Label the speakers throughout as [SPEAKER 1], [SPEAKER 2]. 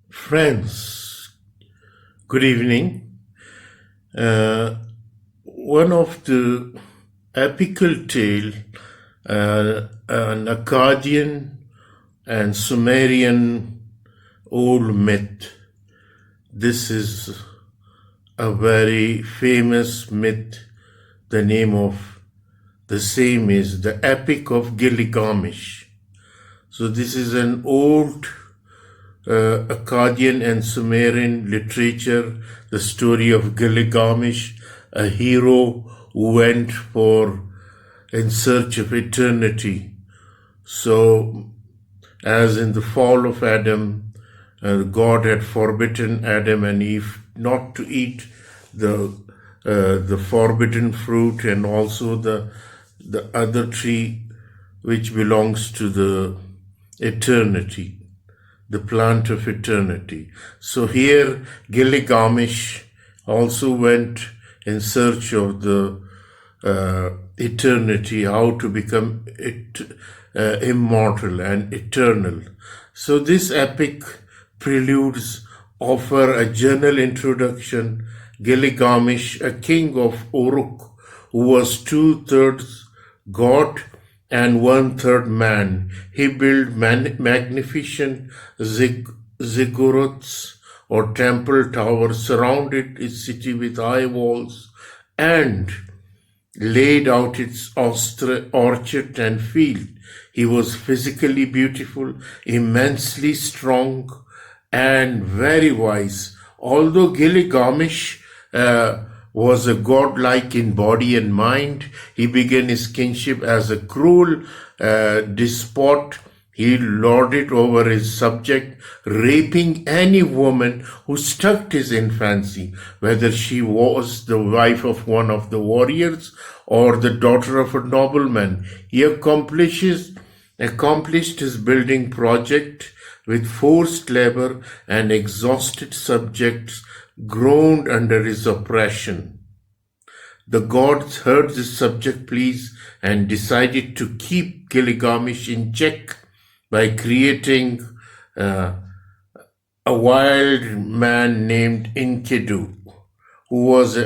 [SPEAKER 1] Friends, good evening. One of the epical tale, an Akkadian and Sumerian old myth. This is a very famous myth. The name of the same is the Epic of Gilgamesh. So this is an old Akkadian and Sumerian literature, the story of Gilgamesh, a hero who went in search of eternity. So, as in the fall of Adam, God had forbidden Adam and Eve not to eat the forbidden fruit and also the other tree which belongs to the eternity, the plant of eternity. So here Gilgamesh also went in search of the eternity, how to become immortal and eternal. So this epic preludes offer a general introduction. Gilgamesh, a king of Uruk, who was 2/3 god and 1/3 man. He built magnificent ziggurats or temple towers, surrounded his city with high walls, and laid out its orchard and field. He was physically beautiful, immensely strong, and very wise. Although Gilgamesh was a godlike in body and mind, he began his kingship as a cruel despot. He lorded over his subject, raping any woman who struck his infancy, whether she was the wife of one of the warriors or the daughter of a nobleman. He accomplished his building project with forced labor, and exhausted subjects groaned under his oppression. The gods heard this subject pleas and decided to keep Gilgamesh in check by creating a wild man named Enkidu, who was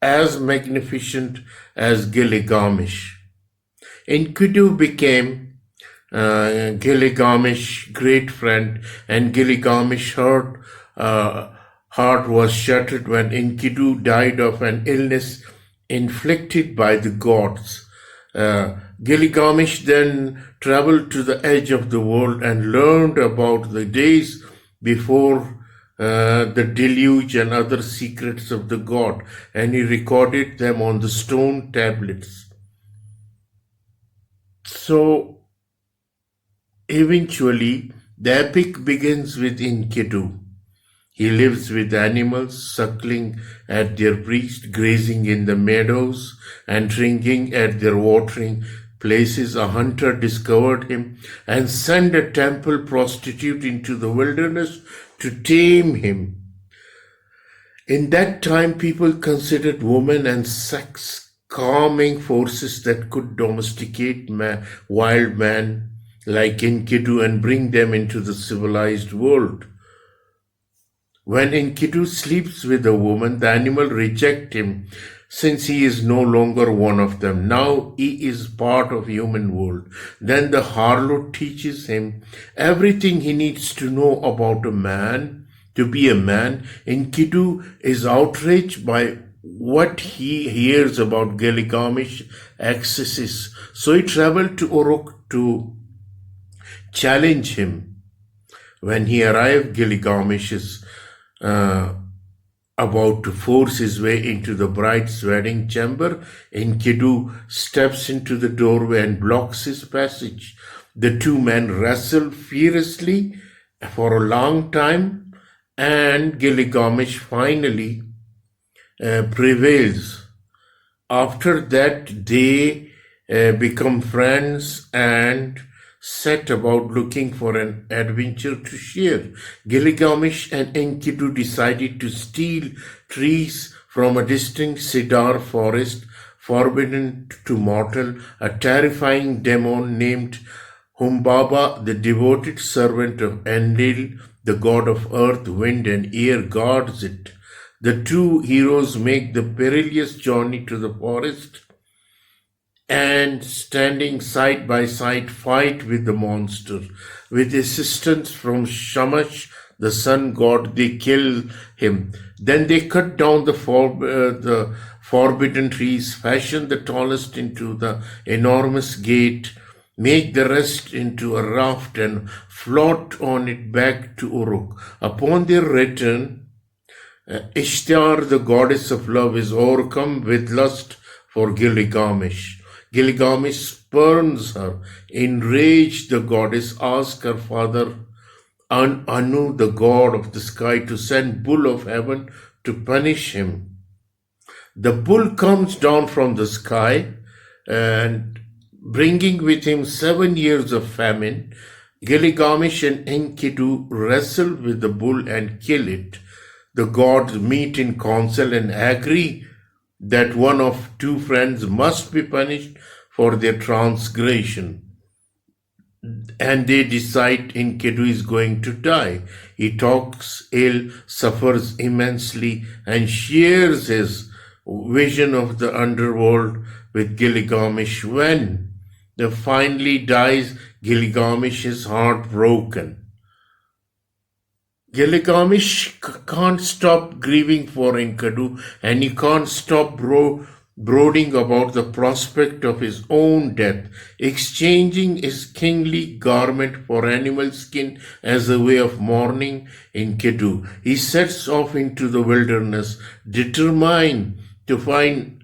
[SPEAKER 1] as magnificent as Gilgamesh. Enkidu became Gilgamesh's great friend, and Gilgamesh's heart was shattered when Enkidu died of an illness inflicted by the gods. Gilgamesh then traveled to the edge of the world and learned about the days before the deluge and other secrets of the god, and he recorded them on the stone tablets. So, eventually, the epic begins with Enkidu. He lives with animals, suckling at their breast, grazing in the meadows, and drinking at their watering places. A hunter discovered him and sent a temple prostitute into the wilderness to tame him. In that time, people considered women and sex calming forces that could domesticate wild man like Enkidu and bring them into the civilized world. When Enkidu sleeps with a woman, the animal rejects him since he is no longer one of them. Now he is part of human world. Then the harlot teaches him everything he needs to know about a man, to be a man. Enkidu is outraged by what he hears about Gilgamesh excesses. So he traveled to Uruk to challenge him. When he arrived, Gilgamesh is about to force his way into the bride's wedding chamber. Enkidu steps into the doorway and blocks his passage. The two men wrestle fiercely for a long time, and Gilgamesh finally prevails. After that, they become friends and set about looking for an adventure to share. Gilgamesh and Enkidu decided to steal trees from a distant cedar forest forbidden to mortal. A terrifying demon named Humbaba, the devoted servant of Enlil, The god of earth, wind, and air guards it. The two heroes make the perilous journey to the forest and, standing side by side, fight with the monster. With assistance from Shamash, the sun god, they kill him. Then they cut down the forbidden trees, fashion the tallest into the enormous gate, make the rest into a raft, and float on it back to Uruk. Upon their return, Ishtar, the goddess of love, is overcome with lust for Gilgamesh. Gilgamesh spurns her. Enraged, the goddess asks her father Anu, the god of the sky, to send Bull of heaven to punish him. The bull comes down from the sky and bringing with him 7 years of famine. Gilgamesh and Enkidu wrestle with the bull and kill it. The gods meet in council and agree that one of two friends must be punished for their transgression. And they decide Enkidu is going to die. He talks ill, suffers immensely, and shares his vision of the underworld with Gilgamesh. When he finally dies, Gilgamesh is heartbroken. Gilgamesh can't stop grieving for Enkidu, and he can't stop brooding about the prospect of his own death, exchanging his kingly garment for animal skin as a way of mourning Enkidu. He sets off into the wilderness, determined to find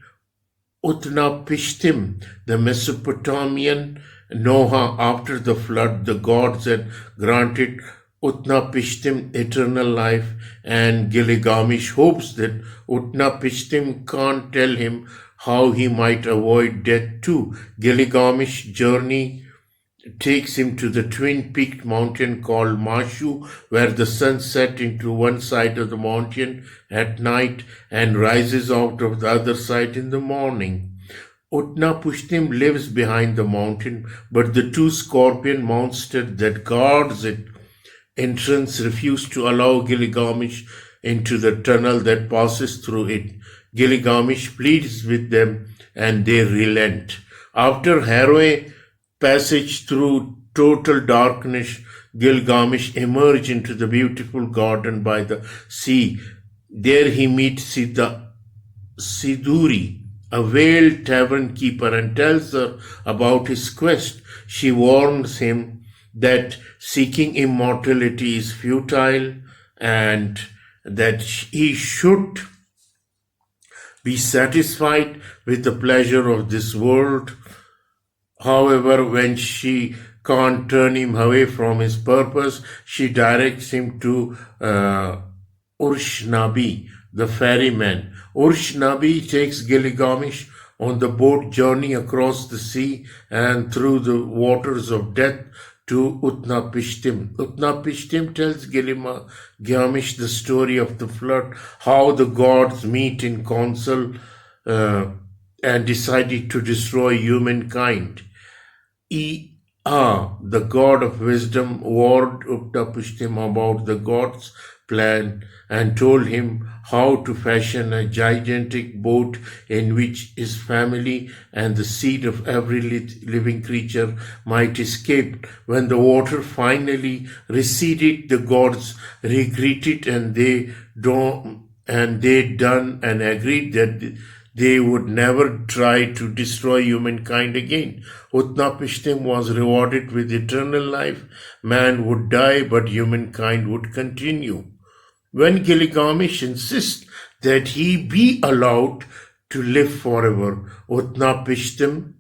[SPEAKER 1] Utnapishtim, the Mesopotamian Noah. After the flood, the gods had granted Utnapishtim eternal life, and Gilgamesh hopes that Utnapishtim can't tell him how he might avoid death too. Gilgamesh's journey takes him to the twin-peaked mountain called Mashu, where the sun sets into one side of the mountain at night and rises out of the other side in the morning. Utnapishtim lives behind the mountain, but the two scorpion monsters that guards its entrance refuse to allow Gilgamesh into the tunnel that passes through it. Gilgamesh pleads with them and they relent. After harrowing passage through total darkness, Gilgamesh emerges into the beautiful garden by the sea. There he meets Siduri, a veiled tavern keeper, and tells her about his quest. She warns him that seeking immortality is futile and that he should be satisfied with the pleasure of this world. However, when she can't turn him away from his purpose, she directs him to Urshnabi, the ferryman. Urshnabi takes Gilgamesh on the boat journey across the sea and through the waters of death to Utnapishtim. Utnapishtim tells Gilgamesh the story of the flood, how the gods meet in council and decided to destroy humankind. Ea, the god of wisdom, warned Utnapishtim about the gods' plan and told him how to fashion a gigantic boat in which his family and the seed of every living creature might escape. When the water finally receded, the gods regretted and they done and agreed that they would never try to destroy humankind again. Utnapishtim was rewarded with eternal life. Man would die, but humankind would continue. When Gilgamesh insists that he be allowed to live forever, Utnapishtim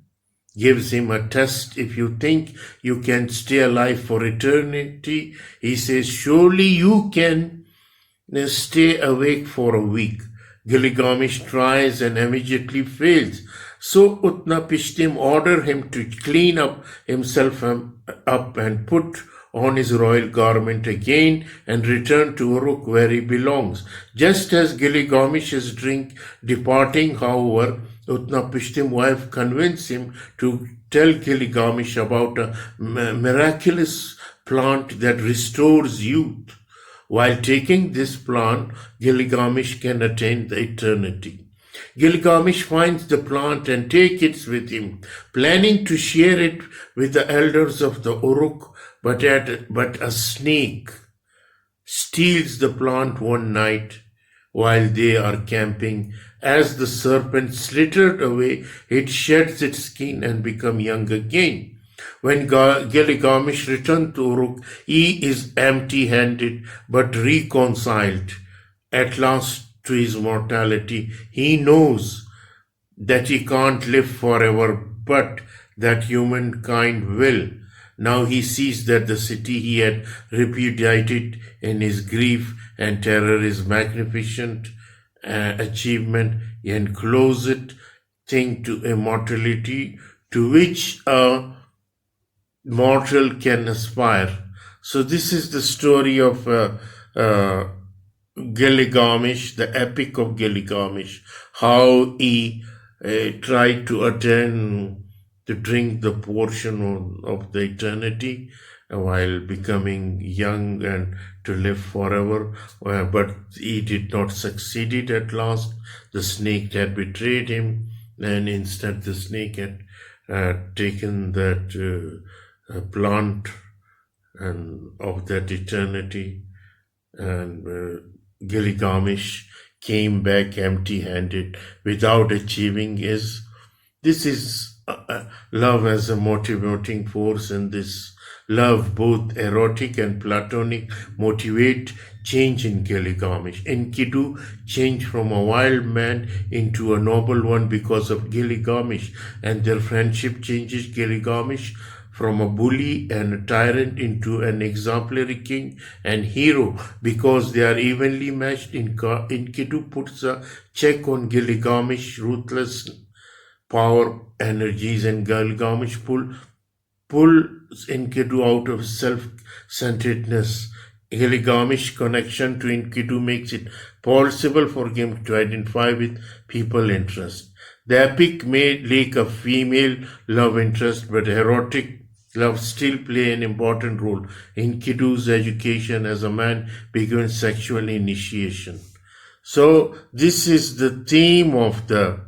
[SPEAKER 1] gives him a test. If you think you can stay alive for eternity, he says, surely you can stay awake for a week. Gilgamesh tries and immediately fails. So Utnapishtim ordered him to clean up himself up and put on his royal garment again and return to Uruk where he belongs. Just as Gilgamesh is departing, however, Utnapishtim's wife convinced him to tell Gilgamesh about a miraculous plant that restores youth. While taking this plant, Gilgamesh can attain the eternity. Gilgamesh finds the plant and takes it with him, planning to share it with the elders of the Uruk, but a snake steals the plant one night while they are camping. As the serpent slithered away, it sheds its skin and becomes young again. When Gilgamesh returned to Uruk, he is empty-handed but reconciled at last to his mortality. He knows that he can't live forever, but that humankind will. Now he sees that the city he had repudiated in his grief and terror is magnificent achievement and closest thing to immortality to which a mortal can aspire. So this is the story of Gilgamesh, the Epic of Gilgamesh, how he tried to attain to drink the portion of the eternity while becoming young and to live forever, but he did not succeed at last. The snake had betrayed him, and instead the snake had taken that plant and of that eternity, and Gilgamesh came back empty-handed without achieving his. This is love as a motivating force, and this love, both erotic and platonic, motivate change in Gilgamesh. Enkidu changed from a wild man into a noble one because of Gilgamesh, and their friendship changes Gilgamesh from a bully and a tyrant into an exemplary king and hero because they are evenly matched. Enkidu puts a check on Gilgamesh's ruthless power energies, and Gilgamesh pulls Enkidu out of self-centeredness. Gilgamesh's connection to Enkidu makes it possible for him to identify with people interest. The epic may lack a female love interest, but erotic love still play an important role. Enkidu's education as a man begins sexual initiation. So this is the theme of this